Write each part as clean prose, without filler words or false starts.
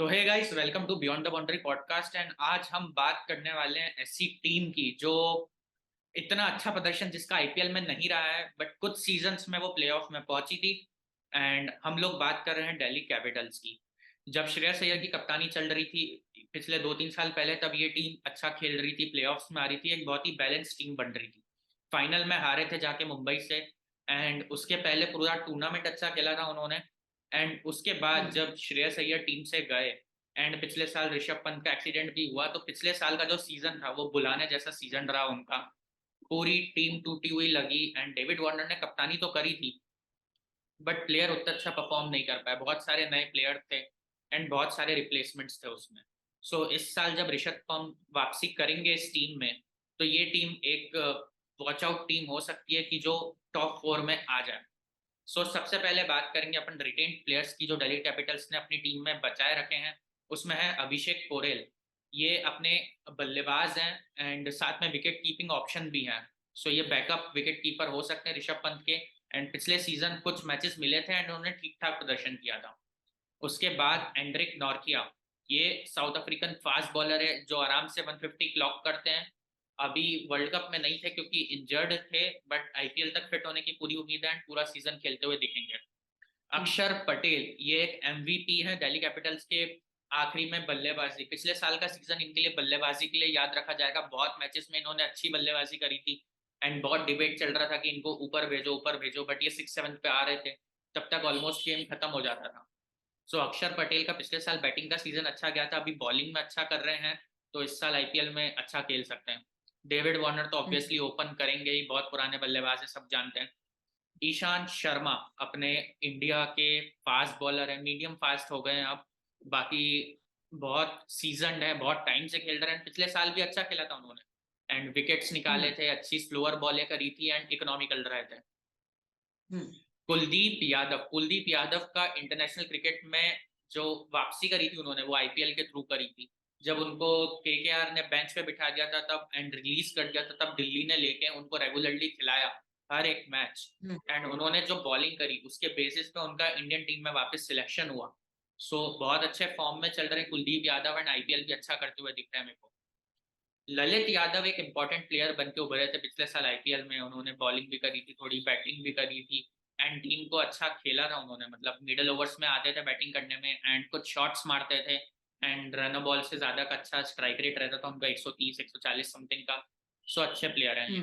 तो hey guys, welcome to beyond the boundary podcast. And आज हम बात करने वाले हैं ऐसी टीम की जो इतना अच्छा प्रदर्शन जिसका आईपीएल में नहीं रहा है, बट कुछ सीजन्स में वो प्लेऑफ में पहुंची थी। एंड हम लोग बात कर रहे हैं दिल्ली कैपिटल्स की। जब श्रेयस अय्यर की कप्तानी चल रही थी पिछले 2-3 साल पहले, तब ये टीम अच्छा खेल रही थी, प्लेऑफ्स में आ रही थी, एक बहुत ही बैलेंस टीम बन रही थी। फाइनल में हारे थे जाके मुंबई से। एंड उसके पहले पूरा टूर्नामेंट अच्छा खेला था उन्होंने। एंड उसके बाद जब श्रेयस अय्यर टीम से गए एंड पिछले साल ऋषभ पंत का एक्सीडेंट भी हुआ, तो पिछले साल का जो सीजन था वो बुलाने जैसा सीजन रहा उनका। पूरी टीम टूटी हुई लगी एंड डेविड वार्नर ने कप्तानी तो करी थी, बट प्लेयर उतना अच्छा परफॉर्म नहीं कर पाए। बहुत सारे नए प्लेयर थे एंड बहुत सारे रिप्लेसमेंट्स थे उसमें। सो इस साल जब ऋषभ पंत वापसी करेंगे इस टीम में, तो ये टीम एक वॉच आउट टीम हो सकती है कि जो टॉप 4 में आ जाए। सबसे पहले बात करेंगे अपन रिटेन्ड प्लेयर्स की जो दिल्ली कैपिटल्स ने अपनी टीम में बचाए रखे हैं। उसमें है अभिषेक पोरेल। ये अपने बल्लेबाज हैं एंड साथ में विकेट कीपिंग ऑप्शन भी हैं। ये बैकअप विकेट कीपर हो सकते हैं ऋषभ पंत के। एंड पिछले सीजन कुछ मैचेस मिले थे एंड उन्होंने ठीक ठाक प्रदर्शन किया था। उसके बाद एंड्रिक नॉर्किया। ये साउथ अफ्रीकन फास्ट बॉलर है जो आराम से 150 क्लॉक करते हैं। अभी वर्ल्ड कप में नहीं थे क्योंकि इंजर्ड थे, बट आईपीएल तक फिट होने की पूरी उम्मीद है एंड पूरा सीजन खेलते हुए दिखेंगे। अक्षर पटेल ये एक एमवीपी है दिल्ली कैपिटल्स के। आखिरी में बल्लेबाजी, पिछले साल का सीजन इनके लिए बल्लेबाजी के लिए याद रखा जाएगा। बहुत मैचेस में इन्होंने अच्छी बल्लेबाजी करी थी एंड बहुत डिबेट चल रहा था कि इनको ऊपर भेजो, बट ये 6-7 पे आ रहे थे। तब तक ऑलमोस्ट गेम खत्म हो जाता था। अक्षर पटेल का पिछले साल बैटिंग का सीजन अच्छा गया था, अभी बॉलिंग में अच्छा कर रहे हैं, तो इस साल आईपीएल में अच्छा खेल सकते हैं। डेविड वार्नर तो ऑब्वियसली ओपन करेंगे ही, बहुत पुराने बल्लेबाज है, सब जानते हैं। ईशांत शर्मा अपने इंडिया के फास्ट बॉलर है, मीडियम फास्ट हो गए हैं अब। बाकी बहुत सीजनड है, बहुत टाइम से खेल रहे हैं। पिछले साल भी अच्छा खेला था उन्होंने एंड विकेट्स निकाले थे, अच्छी स्लोअर बॉलें करी थी एंड इकोनॉमिकल रहे थे। कुलदीप यादव का इंटरनेशनल क्रिकेट में जो वापसी करी थी उन्होंने, वो आईपीएल के थ्रू करी थी। जब उनको केकेआर ने बेंच पे बिठा दिया था तब एंड रिलीज कर दिया था, तब दिल्ली ने लेके उनको रेगुलरली खिलाया हर एक मैच। एंड उन्होंने जो बॉलिंग करी उसके बेसिस पे उनका इंडियन टीम में वापस सिलेक्शन हुआ। बहुत अच्छे फॉर्म में चल रहे कुलदीप यादव एंड आईपीएल भी अच्छा करते हुए दिख रहे हैं मेरे को। ललित यादव एक इंपॉर्टेंट प्लेयर बन के उभरे थे पिछले साल आईपीएल में। उन्होंने बॉलिंग भी करी थी, थोड़ी बैटिंग भी करी थी एंड टीम को अच्छा खेला था उन्होंने। मतलब मिडल ओवर्स में आते थे बैटिंग करने में एंड कुछ शॉट्स मारते थे एंड रन बॉल से ज्यादा का अच्छा स्ट्राइक रेट रहता था उनका, 130 140 समथिंग का। अच्छे प्लेयर हैं ये।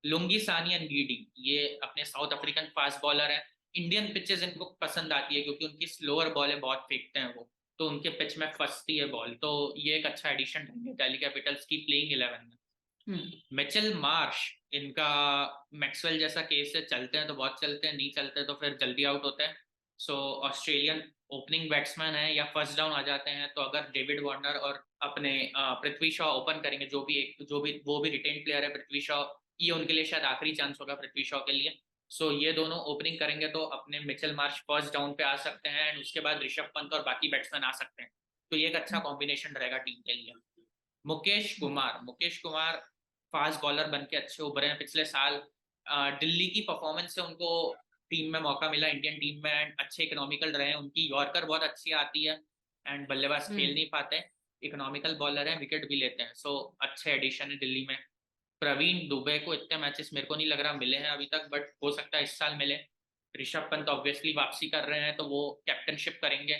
लुंगी सानियन गीडी, ये अपने साउथ अफ्रीकन फास्ट बॉलर है। इंडियन पिचेस इनको पसंद आती है क्योंकि उनकी स्लोअर बॉलें बहुत फेंकते हैं वो, तो उनके पिच में फंसती है बॉल। तो ये एक अच्छा एडिशन रहेंगे दिल्ली कैपिटल्स की प्लेइंग 11 में। मिचेल मार्श, इनका मैक्सवेल जैसा केस है, चलते हैं तो बहुत चलते हैं, नहीं चलते तो फिर जल्दी आउट होते हैं। ऑस्ट्रेलियन ओपनिंग बैट्समैन है या फर्स्ट डाउन आ जाते हैं, तो अगर डेविड वार्नर और अपने पृथ्वी शॉ ओपन करेंगे, जो भी वो भी रिटेन प्लेयर है पृथ्वी शॉ, ये उनके लिए शायद आखिरी चांस होगा पृथ्वी शॉ के लिए। ये दोनों ओपनिंग करेंगे तो अपने मिचेल मार्श फर्स्ट डाउन पे आ सकते हैं एंड उसके बाद ऋषभ पंत और बाकी बैट्समैन आ सकते हैं। तो ये एक अच्छा कॉम्बिनेशन रहेगा टीम के लिए। मुकेश कुमार फास्ट बॉलर बन के अच्छे उभरे हैं पिछले साल। दिल्ली की परफॉर्मेंस से उनको टीम में मौका मिला, इंडियन टीम में, एंड अच्छे इकोनॉमिकल रहे। उनकी यॉर्कर बहुत अच्छी आती है एंड बल्लेबाज खेल नहीं पाते, इकोनॉमिकल बॉलर हैं, विकेट भी लेते हैं। अच्छे एडिशन है दिल्ली में। प्रवीण दुबे को इतने मैचेस मेरे को नहीं लग रहा मिले हैं अभी तक, बट हो सकता है इस साल मिले। ऋषभ पंत ऑब्वियसली वापसी कर रहे हैं तो वो कैप्टनशिप करेंगे।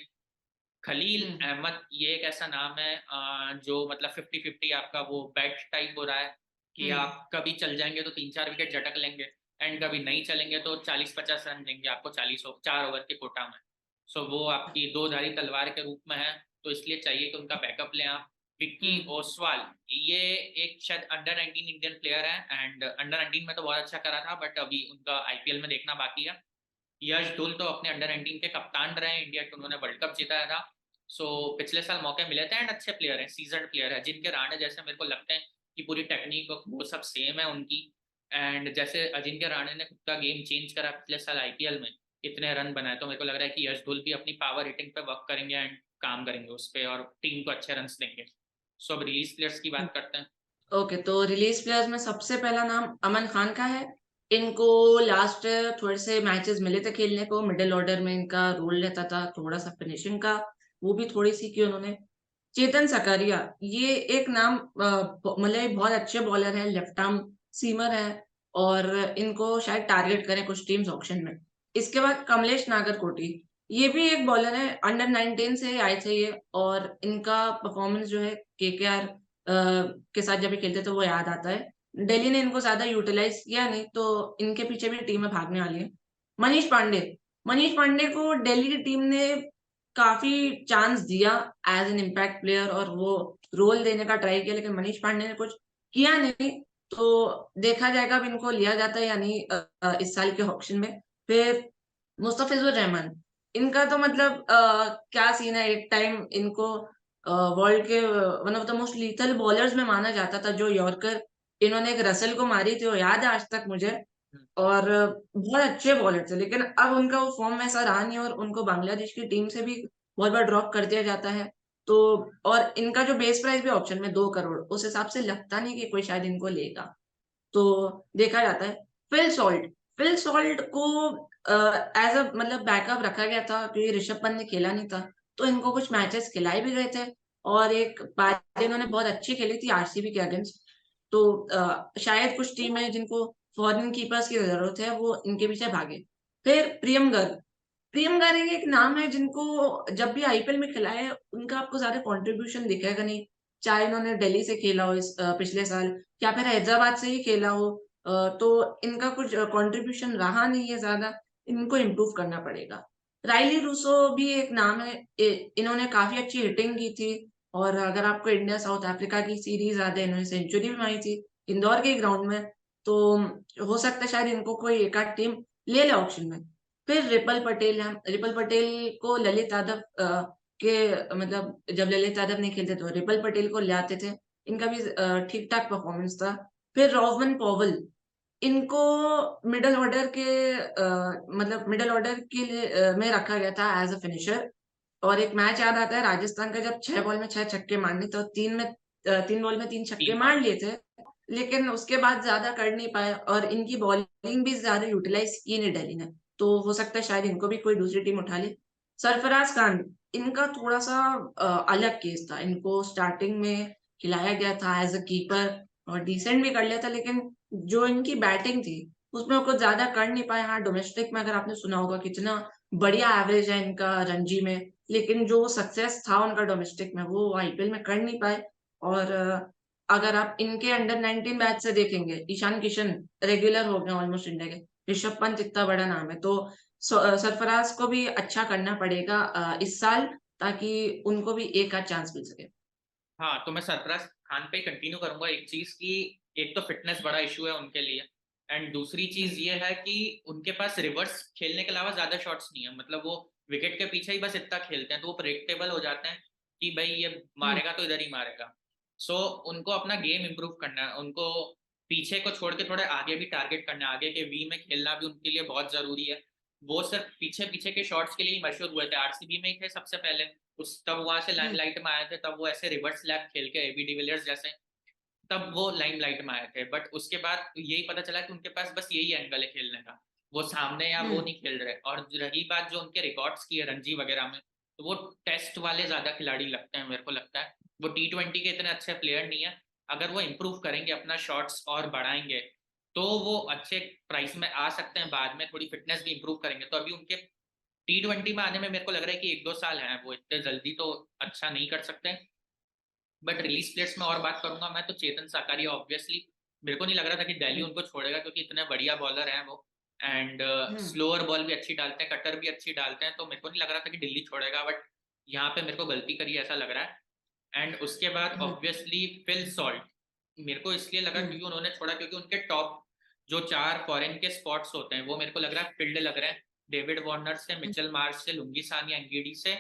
खलील अहमद, ये एक ऐसा नाम है जो मतलब 50-50 आपका वो बैट टाइप हो रहा है कि आप कभी चल जाएंगे तो 3-4 विकेट झटक लेंगे एंड कभी नहीं चलेंगे तो 40-50 रन देंगे आपको 4 ओवर के कोटा में। वो आपकी दो धारी तलवार के रूप में है, तो इसलिए चाहिए कि उनका बैकअप लें आप। विक्की ओसवाल, ये एक शायद अंडर 19 इंडियन प्लेयर है एंड अंडर 19 में तो बहुत अच्छा करा था, बट अभी उनका आईपीएल में देखना बाकी है। यश धुल तो अपने अंडर 19 के कप्तान रहे हैं इंडिया के, उन्होंने वर्ल्ड कप जीताया था। पिछले साल मौके मिले थे एंड अच्छे प्लेयर हैं, सीजन प्लेयर है। जिनके राणे जैसे मेरे को लगते हैं कि पूरी टेक्निक वो सब सेम है उनकी। एंड जैसे अजिंक्य राणे ने खुद का गेम चेंज करा पिछले साल आईपीएल में, इतने रन बनाए, तो मेरे को लग रहा है कि यश धुल भी अपनी पावर हिटिंग पे वर्क करेंगे एंड काम करेंगे उस पर और टीम को अच्छे रन देंगे। अब रिलीज प्लेयर्स की बात करते हैं। ओके, तो रिलीज प्लेयर्स में सबसे पहला नाम अमन खान का है। इनको लास्ट थोड़े से मैचेस मिले थे खेलने को, मिडिल ऑर्डर में इनका रोल रहता था थोड़ा सा फिनिशिंग का। वो भी थोड़ी-सी की उन्होंने। चेतन सकारिया, ये एक नाम मतलब ये बहुत अच्छे बॉलर हैं, लेफ्ट आर्म सीमर हैं और इनको शायद टारगेट करें कुछ टीम्स ऑक्शन में। इसके बाद कमलेश नागरकोटी, ये भी एक बॉलर है, अंडर 19 से आए थे ये और इनका परफॉर्मेंस जो है केकेआर के साथ जब ये खेलते थे वो याद आता है। दिल्ली ने इनको ज़्यादा यूटिलाइज़ किया नहीं, तो इनके पीछे भी टीमें भागने वाली है। मनीष पांडे को दिल्ली की टीम ने काफ़ी चांस दिया एज़ एन इम्पैक्ट प्लेयर और वो रोल देने का ट्राई किया, लेकिन मनीष पांडे ने कुछ किया नहीं, तो देखा जाएगा अब इनको लिया जाता है या नहीं इस साल के ऑक्शन में। फिर मुस्तफिज़ुर रहमान, इनका तो मतलब क्या सीन है, एक टाइम इनको वर्ल्ड के one of the most lethal bowlers में माना जाता था, जो यॉर्कर इन्होंने एक रसेल को मारी थी, वो याद है आज तक मुझे। और बहुत अच्छे बॉलर थे, लेकिन अब उनका वो फ़ॉर्म वैसा रहा नहीं और उनको बांग्लादेश की टीम से भी बहुत बार ड्रॉप कर दिया जाता है। तो और इनका जो बेस प्राइस भी ऑप्शन में 2 करोड़, उस हिसाब से लगता नहीं कि कोई शायद इनको लेगा। तो देखा जाता है। फ़िल सॉल्ट को एज़ अ मतलब बैकअप रखा गया था क्योंकि ऋषभ पंत ने खेला नहीं था, तो इनको कुछ मैचेस खिलाए भी गए थे और एक पारी इन्होंने बहुत अच्छी खेली थी आरसीबी के अगेंस्ट। तो शायद कुछ टीम है जिनको फॉरेन कीपर्स की ज़रूरत है, वो इनके पीछे भागे। फिर प्रियम गर्ग एक नाम है जिनको जब भी आईपीएल में खिलाया है, उनका आपको ज़्यादा कंट्रीब्यूशन दिखेगा नहीं। चाहे उन्होंने दिल्ली से खेला हो पिछले साल या फिर हैदराबाद से ही खेला हो तो इनका कुछ कंट्रीब्यूशन रहा नहीं है ज़्यादा, इनको इम्प्रूव करना पड़ेगा। राइली रूसो भी एक नाम है, इन्होंने काफ़ी अच्छी हिटिंग की थी और अगर आपको इंडिया साउथ अफ्रीका की सीरीज़ याद है, इन्होंने सेंचुरी भी मारी थी, इंदौर के ग्राउंड में, तो हो सकता है शायद इनको कोई एक आध टीम ले ले ऑक्शन में। फिर रिपल पटेल को ललित यादव के मतलब जब ललित यादव नहीं खेलते तो रिपल पटेल को ले आते थे। इनका भी ठीक-ठाक परफॉर्मेंस था। फिर रोवन पॉवेल, इनको मिडल ऑर्डर के मतलब मिडल ऑर्डर के लिए में रखा गया था एज़ अ फिनिशर और एक मैच याद आता है राजस्थान का जब 6 बॉल में 6 छक्के मारने तो 3 बॉल में 3 छक्के 3 मार मार लिए थे। लेकिन उसके बाद ज़्यादा कर नहीं पाए और इनकी बॉलिंग भी ज़्यादा यूटिलाइज़ की नहीं दिल्ली ने। तो हो सकता है शायद इनको भी कोई दूसरी टीम उठा ले। सरफराज खान, इनका थोड़ा-सा अलग केस था। इनको स्टार्टिंग में खिलाया गया था एज़ अ कीपर और डिसेंट भी कर लिया था, लेकिन जो इनकी बैटिंग थी, उसमें वो कुछ ज़्यादा कर नहीं पाए। हाँ, डोमेस्टिक में अगर आपने सुना होगा कितना बढ़िया एवरेज है इनका रणजी में, लेकिन जो सक्सेस था उनका डोमेस्टिक में, वो आईपीएल में कर नहीं पाए और अगर आप इनके अंडर 19 बैच से देखेंगे, ईशान किशन रेगुलर हो गए ऑलमोस्ट इंडिया के, ऋषभ पंत इतना बड़ा नाम है, तो सरफराज को भी अच्छा करना पड़ेगा इस साल ताकि उनको भी एक आध चांस मिल सके। हाँ, तो मैं सरफराज खान पे कंटिन्यू करूँगा एक चीज़ कि एक तो फ़िटनेस बड़ा इश्यू है उनके लिए एंड दूसरी हुँ, चीज़ ये है कि उनके पास रिवर्स खेलने के अलावा ज़्यादा शॉट्स नहीं है। मतलब वो विकेट के पीछे ही बस इतना खेलते हैं, तो वो प्रेडिक्टेबल हो जाते हैं कि भई ये हुँ, मारेगा तो इधर ही मारेगा। सो उनको अपना गेम इम्प्रूव करना है, उनको पीछे को छोड़ के थोड़े आगे भी टारगेट करना है, आगे के वी में खेलना भी उनके लिए बहुत ज़रूरी है। वो सिर्फ़ पीछे-पीछे के शॉट्स के लिए ही मशहूर हुए थे, आरसीबी में ही थे सबसे पहले। उस तब वहाँ से हुँ, लाइमलाइट में आए थे, तब वो ऐसे रिवर्स लैप खेल के एबी डिविलियर्स जैसे, तब वो लाइमलाइट में आए थे। बट उसके बाद यही पता चला कि उनके पास बस यही एंगल है खेलने का। वो सामने या हुँ, वो नहीं खेल रहे और रही बात जो उनके रिकॉर्ड्स की है रणजी वगैरह में, तो वो टेस्ट वाले ज़्यादा खिलाड़ी लगते हैं मेरे को लगता है। वो टी20 के इतने अच्छे प्लेयर नहीं है। अगर वो इम्प्रूव करेंगे अपना शॉट्स और बढ़ाएँगे, तो वो अच्छे प्राइस में आ सकते हैं बाद में, थोड़ी फिटनेस भी इम्प्रूव करेंगे। तो अभी उनके टी20 में आने में मेरे को लग रहा है कि 1-2 साल हैं, वो इतने जल्दी तो अच्छा नहीं कर सकते। बट रिलीज़ प्लेयर्स में और बात करूँगा मैं तो चेतन सकारिया ऑब्वियसली मेरे को नहीं लग रहा था कि दिल्ली हुँ, उनको छोड़ेगा क्योंकि इतने बढ़िया बॉलर हैं वो एंड हुँ, स्लोअर बॉल भी अच्छी डालते हैं, कटर भी अच्छी डालते हैं, तो मेरे को नहीं लग रहा था कि दिल्ली छोड़ेगा बट यहाँ पे मेरे को गलती करी है ऐसा लग रहा है। एंड उसके बाद हुँ, ऑब्वियसली फिल सॉल्ट मेरे को इसलिए लगा हुँ, क्योंकि उन्होंने छोड़ा क्योंकि उनके टॉप जो 4 फॉरेन के स्पॉट्स होते हैं, वो मेरे को लग रहा है फ़िल्ड लग रहे हैं। डेविड वार्नर से, हुँ, मिचेल मार्श से, लुंगीसान या एंगीडी से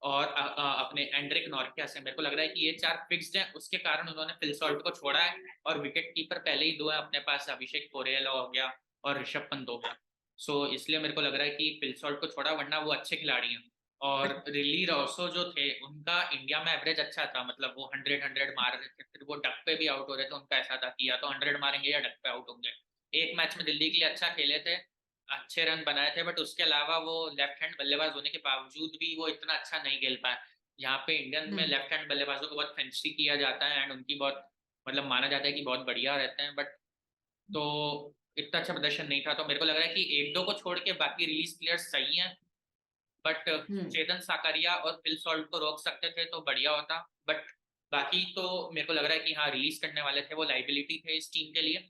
और अपने एंड्रिक नॉर्किया से। मेरे को लग रहा है कि ये 4 फिक्स्ड हैं, उसके कारण उन्होंने फिल सॉल्ट को छोड़ा है और विकेट कीपर पहले ही 2 हैं अपने पास, अभिषेक पोरेल हो गया और ऋषभ पंत हो गया। सो इसलिए मेरे को लग रहा है कि फिल सॉल्ट को छोड़ा वरना वो अच्छे खिलाड़ी हैं। और रिली रोसो जो थे, उनका इंडिया में एवरेज अच्छा था, मतलब वो 100 मार रहे थे, फिर वो डक पे भी आउट हो रहे थे, उनका ऐसा था कि या तो 100 मारेंगे या डक पे आउट होंगे। एक मैच में दिल्ली के लिए अच्छा खेले थे, अच्छे रन बनाए थे बट उसके अलावा वो लेफ्ट हैंड बल्लेबाज होने के बावजूद भी वो इतना अच्छा नहीं खेल पाए। यहाँ पे इंडियन में हुँ, लेफ्ट हैंड बल्लेबाजों को बहुत फैंसी किया जाता है एंड उनकी बहुत मतलब माना जाता है कि बहुत बढ़िया रहते हैं, बट तो इतना अच्छा प्रदर्शन नहीं था। तो मेरे को लग रहा है कि एक दो को छोड़ के बाकी रिलीज प्लेयर्स सही हैं, बट हुँ, चेतन साकारिया और फिल सॉल्ट को रोक सकते थे तो बढ़िया होता। बट बाकी तो मेरे को लग रहा है कि हाँ, रिलीज करने वाले थे वो लाइबिलिटी थे इस टीम के लिए।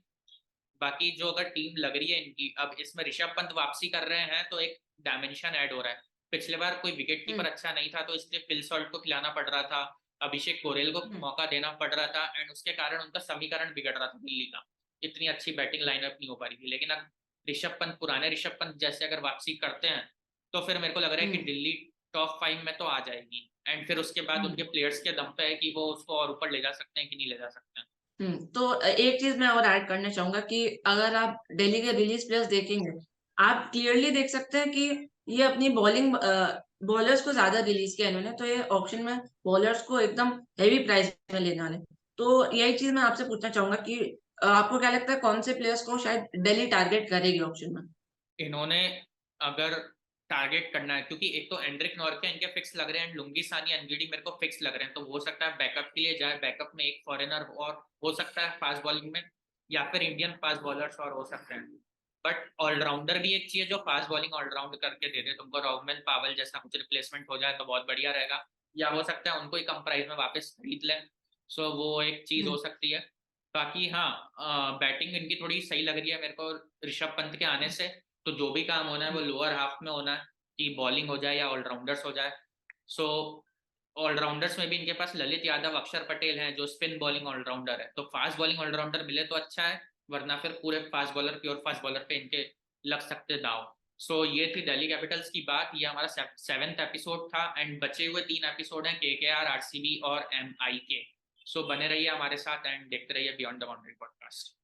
बाकी जो अगर टीम लग रही है इनकी, अब इसमें ऋषभ पंत वापसी कर रहे हैं तो एक डायमेंशन ऐड हो रहा है। पिछले बार कोई विकेट हुँ, कीपर अच्छा नहीं था तो इसलिए फिल सॉल्ट को खिलाना पड़ रहा था, अभिषेक पोरेल को हुँ, मौका देना पड़ रहा था एंड उसके कारण उनका समीकरण बिगड़ रहा था दिल्ली का। इतनी अच्छी बैटिंग लाइनअप नहीं हो पा रही थी, लेकिन अब ऋषभ पंत, पुराने ऋषभ पंत जैसे अगर वापसी करते हैं तो फिर मेरे को लग रहा है कि हुँ, दिल्ली टॉप 5 में तो आ जाएगी एंड फिर उसके बाद हुँ। उनके प्लेयर्स के दम पे है कि वो उसको और ऊपर ले जा सकते हैं कि नहीं ले जा सकते हैं। तो एक चीज़ मैं और ऐड करना चाहूँगा कि अगर आप दिल्ली के रिलीज़ प्लेयर्स देखेंगे, आप क्लियरली देख सकते हैं कि ये अपनी बॉलर्स को ज़्यादा रिलीज़ किया इन्होंने, तो ये ऑक्शन में बॉलर्स को एकदम हेवी प्राइस में लेने वाले हैं। तो यही चीज़ मैं आपसे पूछना चाहूँगा कि आपको क्या लगता है कौन से प्लेयर्स को शायद दिल्ली टारगेट करेगी ऑक्शन में? इन्होंने अगर टारगेट करना है, क्योंकि एक तो एंड्रिक नॉर्के इनके फिक्स लग रहे हैं, लुंगी सानी अंगिड़ी मेरे को फिक्स लग रहे हैं, तो हो सकता है बैकअप के लिए जाए, बैकअप में एक फॉरेनर और हो सकता है फास्ट बॉलिंग में, या फिर इंडियन फास्ट बॉलर्स और हो सकते हैं। बट ऑलराउंडर भी एक चाहिए जो फास्ट बॉलिंग ऑलराउंड करके दे दे तुमको। रॉगमैन पावल जैसा कुछ रिप्लेसमेंट हो जाए तो बहुत बढ़िया रहेगा, या हो सकता है उनको ही कम प्राइस में वापस खरीद लें। सो वो एक चीज हुँ, हो सकती है। बाकी हाँ, बैटिंग इनकी थोड़ी सही लग रही है मेरे को ऋषभ पंत के आने हुँ, से। तो जो भी काम होना है वो हुँ, लोअर हाफ में होना है, कि बॉलिंग हो जाए या ऑलराउंडर्स हो जाए। सो ऑलराउंडर्स में भी इनके पास ललित यादव, अक्षर पटेल हैं जो स्पिन बॉलिंग ऑलराउंडर है, तो फास्ट बॉलिंग ऑलराउंडर मिले तो अच्छा है, वरना फिर पूरे fast bowler, pure fast bowler पे इनके लग सकते दाव। सो ये थी दिल्ली कैपिटल्स की बात, ये हमारा 7th एपिसोड था एंड बचे हुए 3 एपिसोड हैं केकेआर, आरसीबी और एमआई के। सो बने रहिए हमारे साथ एंड देखते रहिए बियॉन्ड द बाउंड्री पॉडकास्ट।